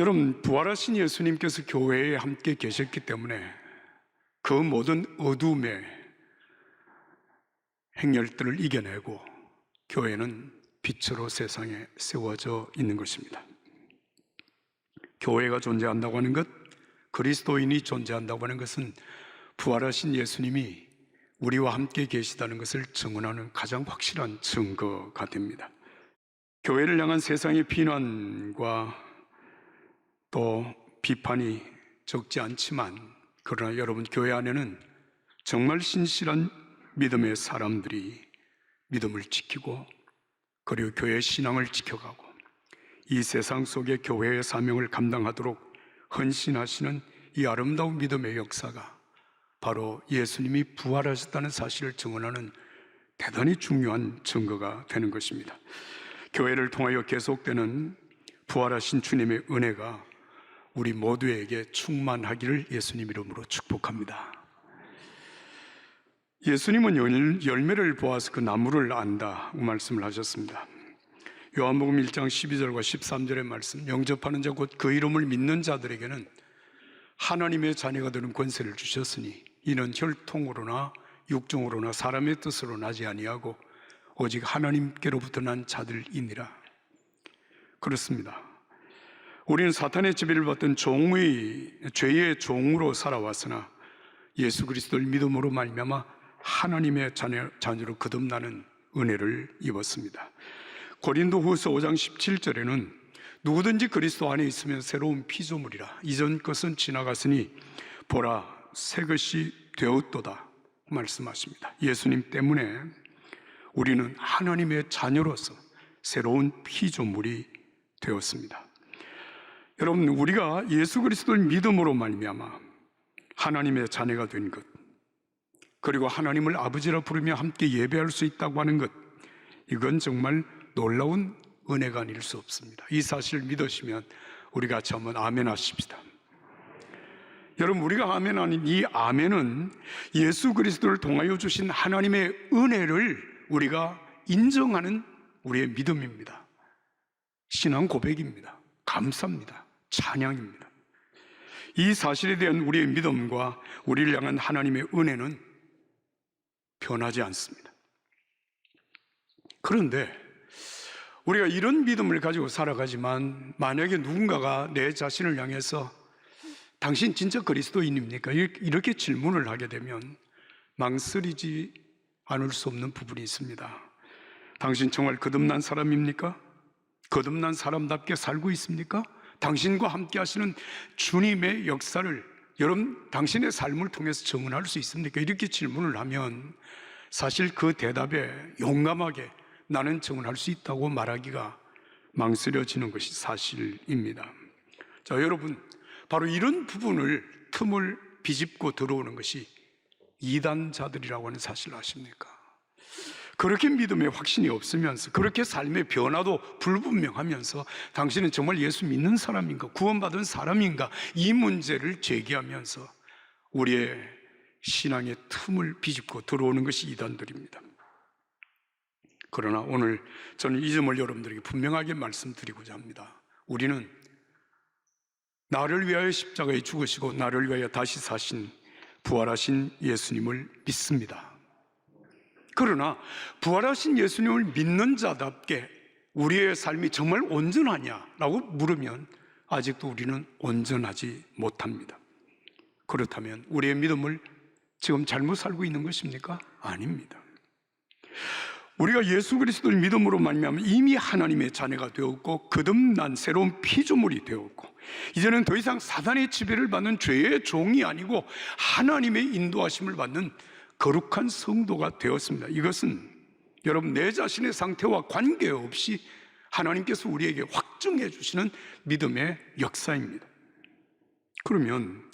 여러분, 부활하신 예수님께서 교회에 함께 계셨기 때문에 그 모든 어둠의 행렬들을 이겨내고 교회는 빛으로 세상에 세워져 있는 것입니다. 교회가 존재한다고 하는 것, 그리스도인이 존재한다고 하는 것은 부활하신 예수님이 우리와 함께 계시다는 것을 증언하는 가장 확실한 증거가 됩니다. 교회를 향한 세상의 비난과 또 비판이 적지 않지만, 그러나 여러분, 교회 안에는 정말 신실한 믿음의 사람들이 믿음을 지키고 그리고 교회의 신앙을 지켜가고 이 세상 속에 교회의 사명을 감당하도록 헌신하시는 이 아름다운 믿음의 역사가 바로 예수님이 부활하셨다는 사실을 증언하는 대단히 중요한 증거가 되는 것입니다. 교회를 통하여 계속되는 부활하신 주님의 은혜가 우리 모두에게 충만하기를 예수님 이름으로 축복합니다. 예수님은 열매를 보아서 그 나무를 안다 말씀을 하셨습니다. 요한복음 1장 12절과 13절의 말씀, 영접하는 자 곧 그 이름을 믿는 자들에게는 하나님의 자녀가 되는 권세를 주셨으니 이는 혈통으로나 육종으로나 사람의 뜻으로 나지 아니하고 오직 하나님께로부터 난 자들이니라. 그렇습니다. 우리는 사탄의 지배를 받던 죄의 종으로 살아왔으나 예수 그리스도를 믿음으로 말미암아 하나님의 자녀로 거듭나는 은혜를 입었습니다. 고린도후서 5장 17절에는 누구든지 그리스도 안에 있으면 새로운 피조물이라 이전 것은 지나갔으니 보라 새 것이 되었도다 말씀하십니다. 예수님 때문에 우리는 하나님의 자녀로서 새로운 피조물이 되었습니다. 여러분, 우리가 예수 그리스도를 믿음으로 말미암아 하나님의 자녀가 된 것, 그리고 하나님을 아버지라 부르며 함께 예배할 수 있다고 하는 것, 이건 정말 놀라운 은혜가 아닐 수 없습니다. 이 사실을 믿으시면 우리 같이 한번 아멘 하십시다. 여러분, 우리가 아멘 하는 이 아멘은 예수 그리스도를 통하여 주신 하나님의 은혜를 우리가 인정하는 우리의 믿음입니다. 신앙 고백입니다. 감사입니다. 찬양입니다. 이 사실에 대한 우리의 믿음과 우리를 향한 하나님의 은혜는 변하지 않습니다. 그런데 우리가 이런 믿음을 가지고 살아가지만 만약에 누군가가 내 자신을 향해서 당신 진짜 그리스도인입니까? 이렇게 질문을 하게 되면 망설이지 않을 수 없는 부분이 있습니다. 당신 정말 거듭난 사람입니까? 거듭난 사람답게 살고 있습니까? 당신과 함께 하시는 주님의 역사를 여러분 당신의 삶을 통해서 증언할 수 있습니까? 이렇게 질문을 하면 사실 그 대답에 용감하게 나는 증언할 수 있다고 말하기가 망설여지는 것이 사실입니다. 자, 여러분, 바로 이런 틈을 비집고 들어오는 것이 이단자들이라고 하는 사실을 아십니까? 그렇게 믿음에 확신이 없으면서, 그렇게 삶의 변화도 불분명하면서 당신은 정말 예수 믿는 사람인가, 구원받은 사람인가, 이 문제를 제기하면서 우리의 신앙의 틈을 비집고 들어오는 것이 이단들입니다. 그러나 오늘 저는 이 점을 여러분들에게 분명하게 말씀드리고자 합니다. 우리는 나를 위하여 십자가에 죽으시고 나를 위하여 다시 사신 부활하신 예수님을 믿습니다. 그러나 부활하신 예수님을 믿는 자답게 우리의 삶이 정말 온전하냐라고 물으면 아직도 우리는 온전하지 못합니다. 그렇다면 우리의 믿음을 지금 잘못 살고 있는 것입니까? 아닙니다. 우리가 예수 그리스도를 믿음으로 말미암아 이미 하나님의 자녀가 되었고 거듭난 새로운 피조물이 되었고 이제는 더 이상 사단의 지배를 받는 죄의 종이 아니고 하나님의 인도하심을 받는 거룩한 성도가 되었습니다. 이것은 여러분 내 자신의 상태와 관계없이 하나님께서 우리에게 확증해 주시는 믿음의 역사입니다. 그러면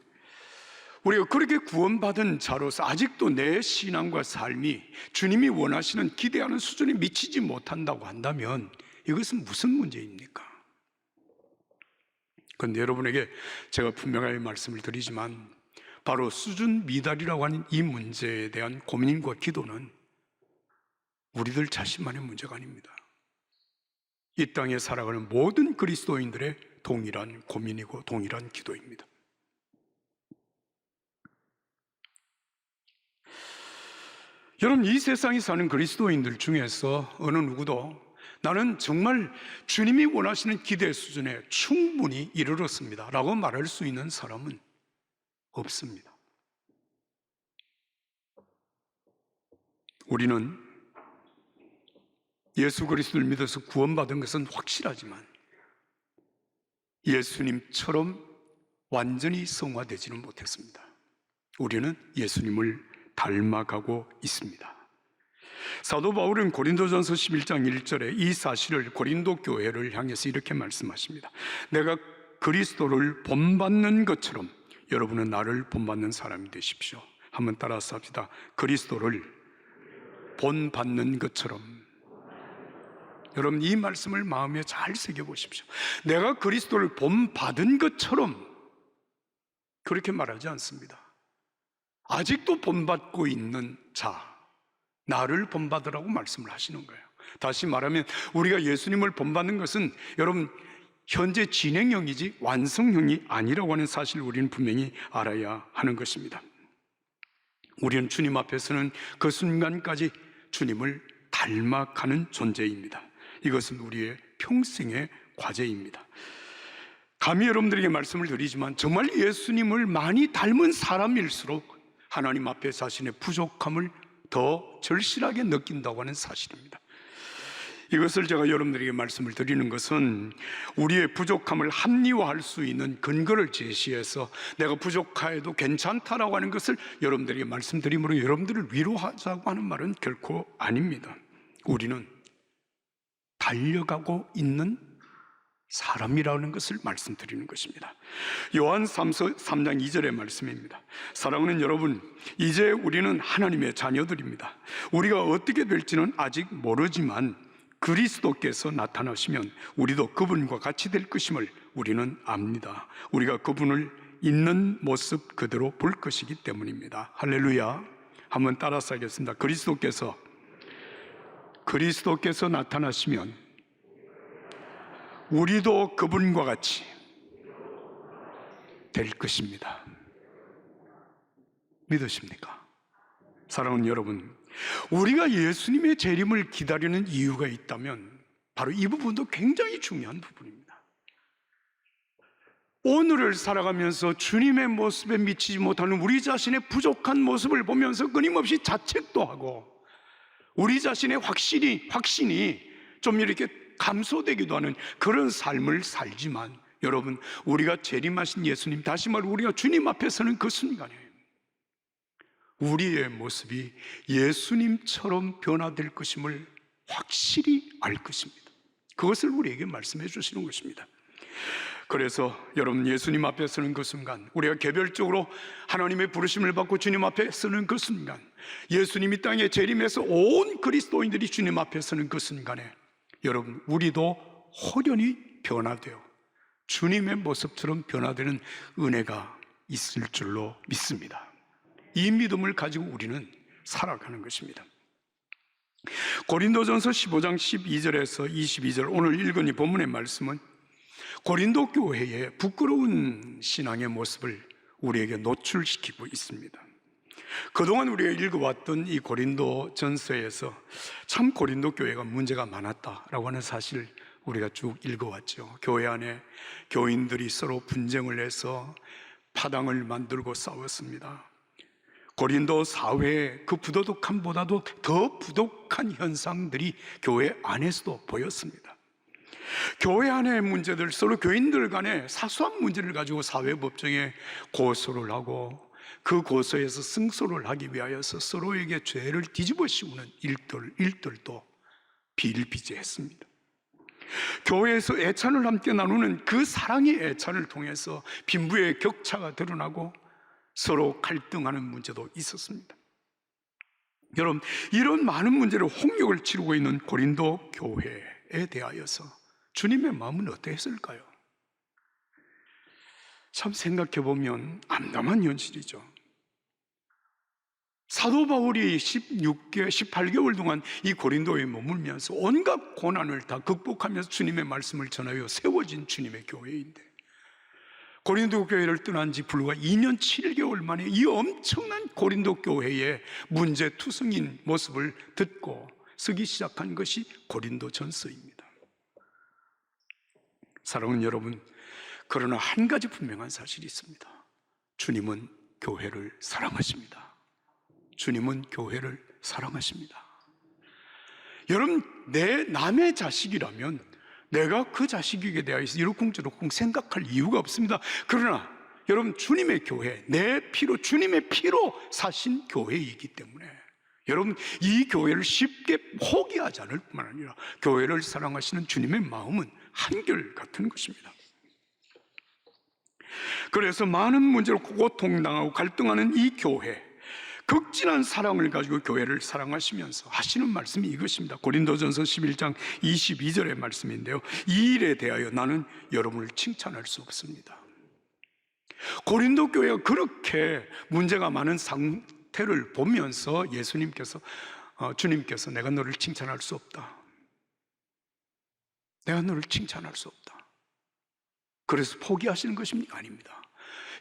우리가 그렇게 구원받은 자로서 아직도 내 신앙과 삶이 주님이 원하시는 기대하는 수준에 미치지 못한다고 한다면 이것은 무슨 문제입니까? 그런데 여러분에게 제가 분명하게 말씀을 드리지만 바로 수준 미달이라고 하는 이 문제에 대한 고민과 기도는 우리들 자신만의 문제가 아닙니다. 이 땅에 살아가는 모든 그리스도인들의 동일한 고민이고 동일한 기도입니다. 여러분, 이 세상에 사는 그리스도인들 중에서 어느 누구도 나는 정말 주님이 원하시는 기대 수준에 충분히 이르렀습니다 라고 말할 수 있는 사람은 없습니다. 우리는 예수 그리스도를 믿어서 구원받은 것은 확실하지만 예수님처럼 완전히 성화되지는 못했습니다. 우리는 예수님을 닮아가고 있습니다. 사도 바울은 고린도전서 11장 1절에 이 사실을 고린도 교회를 향해서 이렇게 말씀하십니다. 내가 그리스도를 본받는 것처럼 여러분은 나를 본받는 사람이 되십시오. 한번 따라서 합시다. 그리스도를 본받는 것처럼. 여러분, 이 말씀을 마음에 잘 새겨보십시오. 내가 그리스도를 본받은 것처럼 그렇게 말하지 않습니다. 아직도 본받고 있는 자, 나를 본받으라고 말씀을 하시는 거예요. 다시 말하면 우리가 예수님을 본받는 것은 여러분 현재 진행형이지 완성형이 아니라고 하는 사실을 우리는 분명히 알아야 하는 것입니다. 우리는 주님 앞에서는 그 순간까지 주님을 닮아가는 존재입니다. 이것은 우리의 평생의 과제입니다. 감히 여러분들에게 말씀을 드리지만 정말 예수님을 많이 닮은 사람일수록 하나님 앞에 자신의 부족함을 더 절실하게 느낀다고 하는 사실입니다. 이것을 제가 여러분들에게 말씀을 드리는 것은 우리의 부족함을 합리화할 수 있는 근거를 제시해서 내가 부족해도 괜찮다라고 하는 것을 여러분들에게 말씀드림으로 여러분들을 위로하자고 하는 말은 결코 아닙니다. 우리는 달려가고 있는 사람이라는 것을 말씀드리는 것입니다. 요한 3장 2절의 말씀입니다. 사랑하는 여러분, 이제 우리는 하나님의 자녀들입니다. 우리가 어떻게 될지는 아직 모르지만 그리스도께서 나타나시면 우리도 그분과 같이 될 것임을 우리는 압니다. 우리가 그분을 있는 모습 그대로 볼 것이기 때문입니다. 할렐루야. 한번 따라서 하겠습니다. 그리스도께서 나타나시면 우리도 그분과 같이 될 것입니다. 믿으십니까? 사랑하는 여러분, 우리가 예수님의 재림을 기다리는 이유가 있다면 바로 이 부분도 굉장히 중요한 부분입니다. 오늘을 살아가면서 주님의 모습에 미치지 못하는 우리 자신의 부족한 모습을 보면서 끊임없이 자책도 하고 우리 자신의 확신이 좀 이렇게 감소되기도 하는 그런 삶을 살지만 여러분, 우리가 재림하신 예수님, 다시 말해 우리가 주님 앞에 서는 그 순간에 우리의 모습이 예수님처럼 변화될 것임을 확실히 알 것입니다. 그것을 우리에게 말씀해 주시는 것입니다. 그래서 여러분, 예수님 앞에 서는 그 순간, 우리가 개별적으로 하나님의 부르심을 받고 주님 앞에 서는 그 순간, 예수님이 땅에 재림해서 온 그리스도인들이 주님 앞에 서는 그 순간에 여러분, 우리도 호련히 변화되어 주님의 모습처럼 변화되는 은혜가 있을 줄로 믿습니다. 이 믿음을 가지고 우리는 살아가는 것입니다. 고린도전서 15장 12절에서 22절, 오늘 읽은 이 본문의 말씀은 고린도 교회의 부끄러운 신앙의 모습을 우리에게 노출시키고 있습니다. 그동안 우리가 읽어왔던 이 고린도 전서에서 참 고린도 교회가 문제가 많았다라고 하는 사실을 우리가 쭉 읽어왔죠. 교회 안에 교인들이 서로 분쟁을 해서 파당을 만들고 싸웠습니다. 고린도 사회의 그 부도덕함보다도 더 부족한 현상들이 교회 안에서도 보였습니다. 교회 안의 문제들, 서로 교인들 간의 사소한 문제를 가지고 사회법정에 고소를 하고 그 고소에서 승소를 하기 위하여서 서로에게 죄를 뒤집어 씌우는 일들도 비일비재했습니다. 교회에서 애찬을 함께 나누는 그 사랑의 애찬을 통해서 빈부의 격차가 드러나고 서로 갈등하는 문제도 있었습니다. 여러분, 이런 많은 문제를 홍역을 치르고 있는 고린도 교회에 대하여서 주님의 마음은 어땠을까요? 참 생각해 보면 암담한 현실이죠. 사도 바울이 18개월 동안 이 고린도에 머물면서 온갖 고난을 다 극복하면서 주님의 말씀을 전하여 세워진 주님의 교회인데, 고린도 교회를 떠난 지 불과 2년 7개월 만에 이 엄청난 고린도 교회의 문제투성인 모습을 듣고 쓰기 시작한 것이 고린도전서입니다. 사랑하는 여러분, 그러나 한 가지 분명한 사실이 있습니다. 주님은 교회를 사랑하십니다. 주님은 교회를 사랑하십니다. 여러분, 내 남의 자식이라면 내가 그 자식에게 대하여서 이러쿵저러쿵 생각할 이유가 없습니다. 그러나 여러분, 주님의 교회, 내 피로, 주님의 피로 사신 교회이기 때문에 여러분, 이 교회를 쉽게 포기하지 않을 뿐만 아니라 교회를 사랑하시는 주님의 마음은 한결같은 것입니다. 그래서 많은 문제로 고통당하고 갈등하는 이 교회, 극진한 사랑을 가지고 교회를 사랑하시면서 하시는 말씀이 이것입니다. 고린도전서 11장 22절의 말씀인데요, 이 일에 대하여 나는 여러분을 칭찬할 수 없습니다. 고린도 교회가 그렇게 문제가 많은 상태를 보면서 주님께서 내가 너를 칭찬할 수 없다, 내가 너를 칭찬할 수 없다, 그래서 포기하시는 것입니까? 아닙니다.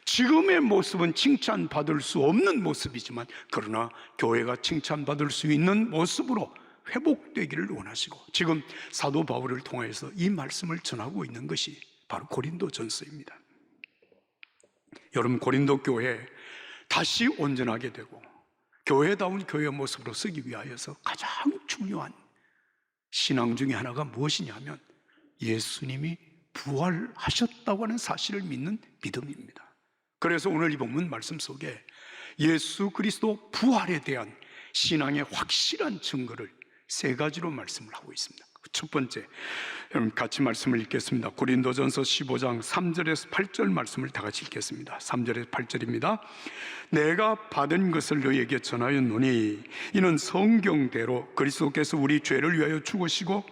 지금의 모습은 칭찬받을 수 없는 모습이지만, 그러나 교회가 칭찬받을 수 있는 모습으로 회복되기를 원하시고, 지금 사도 바울을 통해서 이 말씀을 전하고 있는 것이 바로 고린도전서입니다. 여러분, 고린도 교회 다시 온전하게 되고 교회다운 교회 모습으로 서기 위하여서 가장 중요한 신앙 중에 하나가 무엇이냐면 예수님이 부활하셨다고 하는 사실을 믿는 믿음입니다. 그래서 오늘 이 본문 말씀 속에 예수 그리스도 부활에 대한 신앙의 확실한 증거를 세 가지로 말씀을 하고 있습니다. 첫 번째, 여러분 같이 말씀을 읽겠습니다. 고린도전서 15장 3절에서 8절 말씀을 다 같이 읽겠습니다. 3절에서 8절입니다. 내가 받은 것을 너희에게 전하였노니 이는 성경대로 그리스도께서 우리 죄를 위하여 죽으시고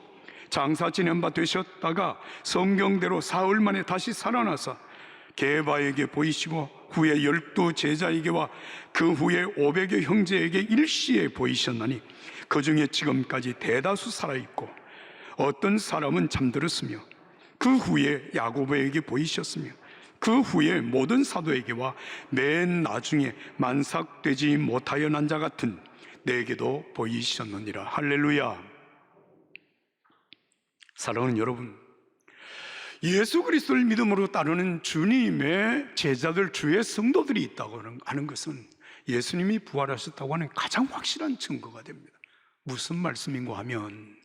장사 지낸 바 되셨다가 성경대로 사흘 만에 다시 살아나서 게바에게 보이시고 후에 12 제자에게와 그 후에 500여 형제에게 일시에 보이셨나니 그 중에 지금까지 대다수 살아있고 어떤 사람은 잠들었으며 그 후에 야고보에게 보이셨으며 그 후에 모든 사도에게와 맨 나중에 만삭되지 못하여 난 자 같은 내게도 보이셨느니라. 할렐루야. 사랑하는 여러분, 예수 그리스도를 믿음으로 따르는 주님의 제자들, 주의 성도들이 있다고 하는 것은 예수님이 부활하셨다고 하는 가장 확실한 증거가 됩니다. 무슨 말씀인가 하면,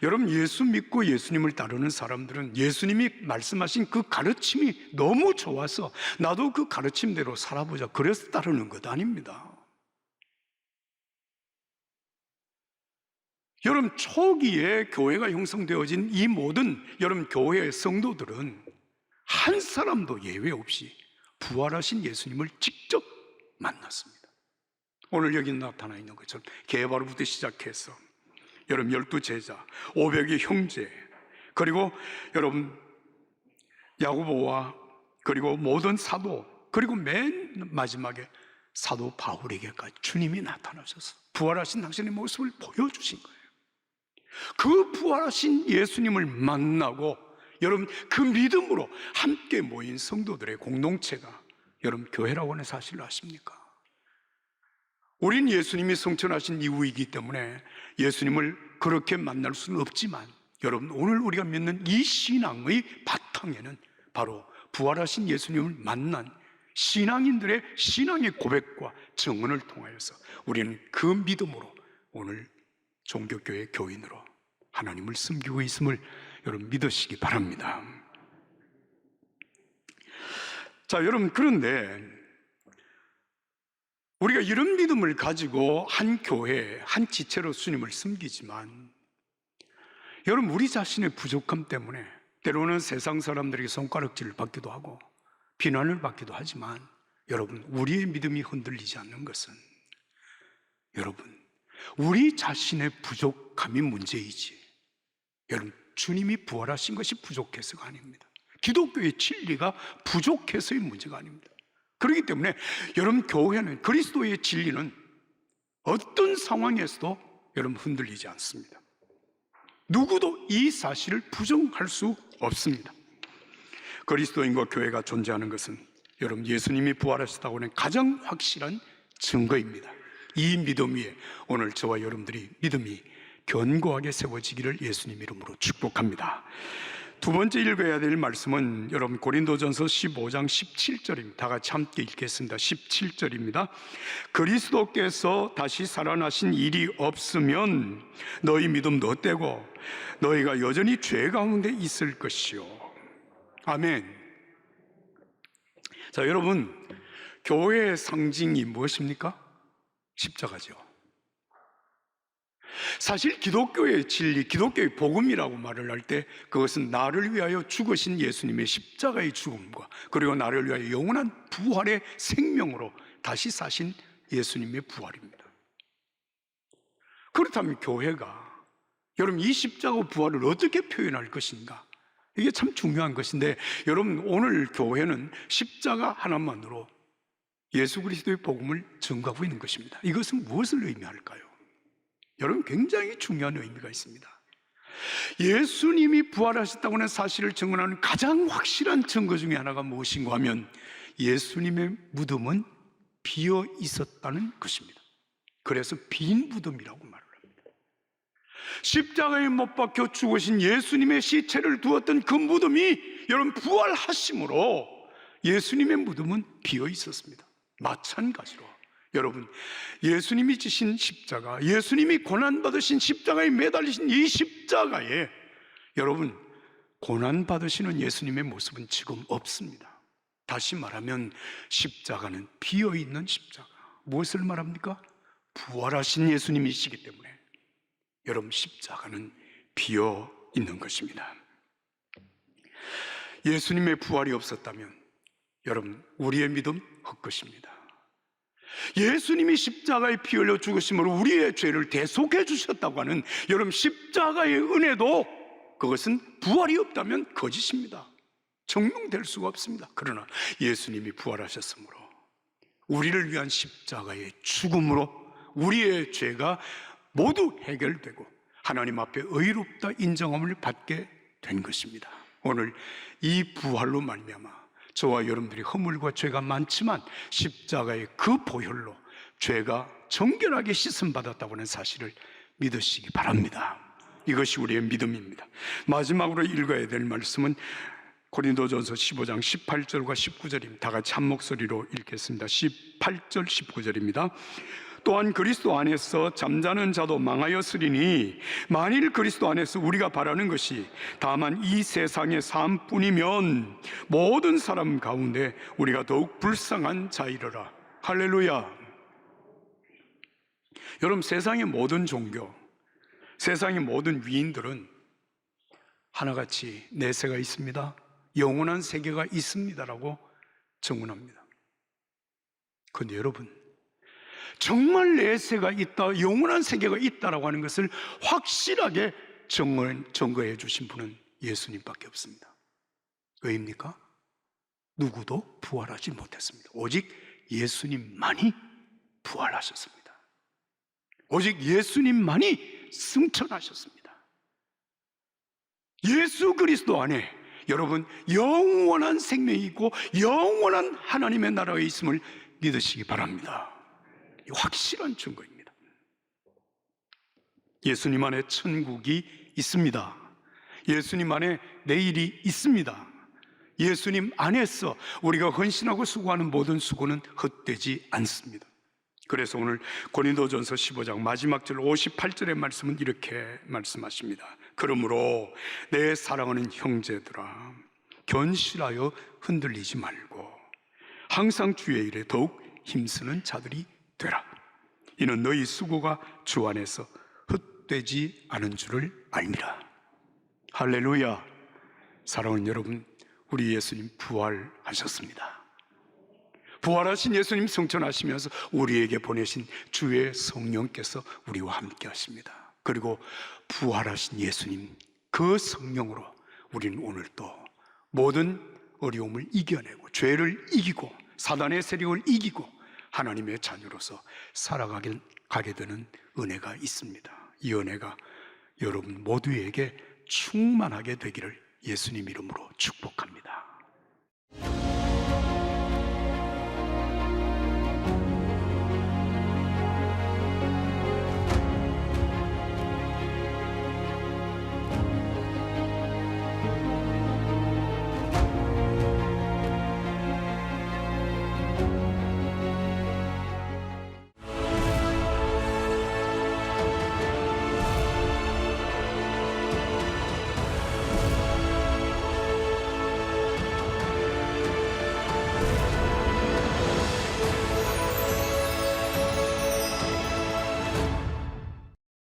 여러분, 예수 믿고 예수님을 따르는 사람들은 예수님이 말씀하신 그 가르침이 너무 좋아서 나도 그 가르침대로 살아보자, 그래서 따르는 것 아닙니다. 여러분, 초기에 교회가 형성되어진 이 모든 여러분 교회의 성도들은 한 사람도 예외 없이 부활하신 예수님을 직접 만났습니다. 오늘 여기 나타나 있는 것처럼 게바로부터 시작해서 여러분 12 제자, 500의 형제, 그리고 여러분 야고보와 그리고 모든 사도, 그리고 맨 마지막에 사도 바울에게까지 주님이 나타나셔서 부활하신 당신의 모습을 보여주신 거예요. 그 부활하신 예수님을 만나고 여러분 그 믿음으로 함께 모인 성도들의 공동체가 여러분 교회라고 하는 사실을 아십니까? 우린 예수님이 성천하신 이후이기 때문에 예수님을 그렇게 만날 수는 없지만, 여러분 오늘 우리가 믿는 이 신앙의 바탕에는 바로 부활하신 예수님을 만난 신앙인들의 신앙의 고백과 증언을 통하여서 우리는 그 믿음으로 오늘 종교교회 교인으로 하나님을 섬기고 있음을 여러분 믿으시기 바랍니다. 자, 여러분, 그런데 우리가 이런 믿음을 가지고 한 교회, 한 지체로 주님을 섬기지만, 여러분 우리 자신의 부족함 때문에 때로는 세상 사람들에게 손가락질을 받기도 하고 비난을 받기도 하지만, 여러분 우리의 믿음이 흔들리지 않는 것은 여러분 우리 자신의 부족함이 문제이지, 여러분 주님이 부활하신 것이 부족해서가 아닙니다. 기독교의 진리가 부족해서의 문제가 아닙니다. 그렇기 때문에 여러분 교회는, 그리스도의 진리는 어떤 상황에서도 여러분 흔들리지 않습니다. 누구도 이 사실을 부정할 수 없습니다. 그리스도인과 교회가 존재하는 것은 여러분 예수님이 부활하셨다고 하는 가장 확실한 증거입니다. 이 믿음 위에 오늘 저와 여러분들이 믿음이 견고하게 세워지기를 예수님 이름으로 축복합니다. 두 번째 읽어야 될 말씀은 여러분 고린도전서 15장 17절입니다. 다 같이 함께 읽겠습니다. 17절입니다. 그리스도께서 다시 살아나신 일이 없으면 너희 믿음도 헛되고 너희가 여전히 죄 가운데 있을 것이요. 아멘. 자, 여러분, 교회의 상징이 무엇입니까? 십자가죠. 사실 기독교의 진리, 기독교의 복음이라고 말을 할 때 그것은 나를 위하여 죽으신 예수님의 십자가의 죽음과 그리고 나를 위하여 영원한 부활의 생명으로 다시 사신 예수님의 부활입니다. 그렇다면 교회가 여러분 이 십자가 부활을 어떻게 표현할 것인가? 이게 참 중요한 것인데 여러분 오늘 교회는 십자가 하나만으로 예수 그리스도의 복음을 전가하고 있는 것입니다. 이것은 무엇을 의미할까요? 여러분 굉장히 중요한 의미가 있습니다. 예수님이 부활하셨다고 하는 사실을 증언하는 가장 확실한 증거 중에 하나가 무엇인가 하면 예수님의 무덤은 비어 있었다는 것입니다. 그래서 빈 무덤이라고 말을 합니다. 십자가에 못 박혀 죽으신 예수님의 시체를 두었던 그 무덤이 여러분 부활하심으로 예수님의 무덤은 비어 있었습니다. 마찬가지로 여러분 예수님이 지신 십자가, 예수님이 고난받으신 십자가에 매달리신 이 십자가에 여러분 고난받으시는 예수님의 모습은 지금 없습니다. 다시 말하면 십자가는 비어있는 십자가. 무엇을 말합니까? 부활하신 예수님이시기 때문에 여러분 십자가는 비어있는 것입니다. 예수님의 부활이 없었다면 여러분 우리의 믿음 헛것입니다. 예수님이 십자가에 피 흘려 죽으심으로 우리의 죄를 대속해 주셨다고 하는 여러분 십자가의 은혜도 그것은 부활이 없다면 거짓입니다. 증명될 수가 없습니다. 그러나 예수님이 부활하셨으므로 우리를 위한 십자가의 죽음으로 우리의 죄가 모두 해결되고 하나님 앞에 의롭다 인정함을 받게 된 것입니다. 오늘 이 부활로 말미암아 저와 여러분들이 허물과 죄가 많지만 십자가의 그 보혈로 죄가 정결하게 씻음받았다고 하는 사실을 믿으시기 바랍니다. 이것이 우리의 믿음입니다. 마지막으로 읽어야 될 말씀은 고린도전서 15장 18절과 19절입니다. 다 같이 한 목소리로 읽겠습니다. 18절 19절입니다. 또한 그리스도 안에서 잠자는 자도 망하였으리니 만일 그리스도 안에서 우리가 바라는 것이 다만 이 세상의 삶뿐이면 모든 사람 가운데 우리가 더욱 불쌍한 자이러라. 할렐루야. 여러분 세상의 모든 종교, 세상의 모든 위인들은 하나같이 내세가 있습니다, 영원한 세계가 있습니다라고 증언합니다. 그런데 여러분 정말 내세가 있다, 영원한 세계가 있다라고 하는 것을 확실하게 증거해 주신 분은 예수님밖에 없습니다. 왜입니까? 누구도 부활하지 못했습니다. 오직 예수님만이 부활하셨습니다. 오직 예수님만이 승천하셨습니다. 예수 그리스도 안에 여러분 영원한 생명이 있고 영원한 하나님의 나라에 있음을 믿으시기 바랍니다. 확실한 증거입니다. 예수님 안에 천국이 있습니다. 예수님 안에 내일이 있습니다. 예수님 안에서 우리가 헌신하고 수고하는 모든 수고는 헛되지 않습니다. 그래서 오늘 고린도전서 15장 마지막 절 58절의 말씀은 이렇게 말씀하십니다. 그러므로 내 사랑하는 형제들아 견실하여 흔들리지 말고 항상 주의 일에 더욱 힘쓰는 자들이 되라. 이는 너희 수고가 주 안에서 헛되지 않은 줄을 알미라. 할렐루야. 사랑하는 여러분, 우리 예수님 부활하셨습니다. 부활하신 예수님 승천하시면서 우리에게 보내신 주의 성령께서 우리와 함께 하십니다. 그리고 부활하신 예수님 그 성령으로 우리는 오늘 또 모든 어려움을 이겨내고 죄를 이기고 사단의 세력을 이기고 하나님의 자녀로서 살아가길 가게 되는 은혜가 있습니다. 이 은혜가 여러분 모두에게 충만하게 되기를 예수님 이름으로 축복합니다.